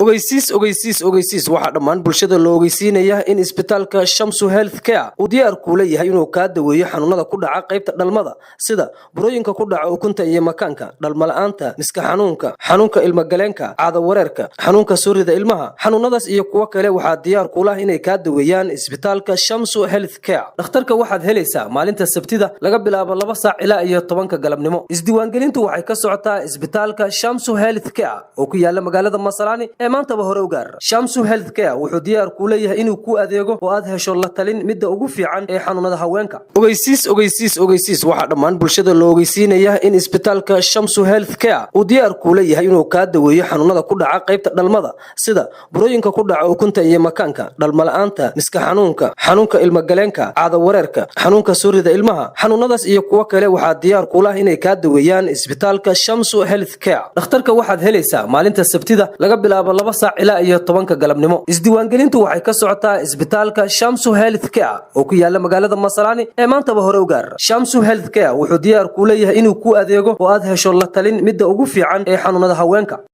ogeysiis waxa dhammaan bulshada loo ogeysiinaya in isbitaalka Shamsu Health Care uu diyaar ku leeyahay inuu ka daweeyo xanuunada ku dhaca qaybta dhalmada sida burooyinka ku dhaca ukunta iyo makaanka dhalmo la'aanta miska xanuunka ilmo galeenka caado wareerka xanuunka suurida ilmaha xanuunadaas iyo kuwa kale waxa diyaar ku laha inay ka daweeyaan isbitaalka Shamsu Health Care dhakhtarka waxaad helaysaa maalinta sabtida laga bilaabo 2 saac ilaa iyo 10 galabnimo isdiiwaangelintu waxay ka socotaa isbitaalka Shamsu Health Care oo ku yaala magaalada Masalaani maantaba hore u gaar Shamsu Health Care wuxuu diyaar ku leeyahay inuu ku adeego oo aad hesho la talin midda ugu fiican ee xanuunada haweenka ogeysiis waxa dhammaan bulshada loo ogeysiinaya in isbitaalka Shamsu Health Care uu diyaar ku leeyahay inuu ka daweeyo xanuunada ku dhaca qaybta dhalmada sida burooyinka ku dhaca ukunta iyo makaanka dhalmo la'aanta miska xanuunka ilmo galeenka caado wareerka xanuunka suurida ilmaha xanuunadaas iyo kuwa kale waxa diyaar ku laha inay ka daweeyaan isbitaalka Shamsu Health Care dhakhtarka waxaad helaysaa maalinta sabtida laga bilaabo 2 saac ilaa iyo 10 galabnimo isdiiwaangelintu waxay ka socotaa isbitaalka Shamsu Health Care oo ku yaala magaalada Masalaani maantaba hore u gaar Shamsu Health Care wuxuu diyaar ku leeyahay inuu ku adeego oo aad hesho la talin midda ugu fiican ee xanuunada haweenka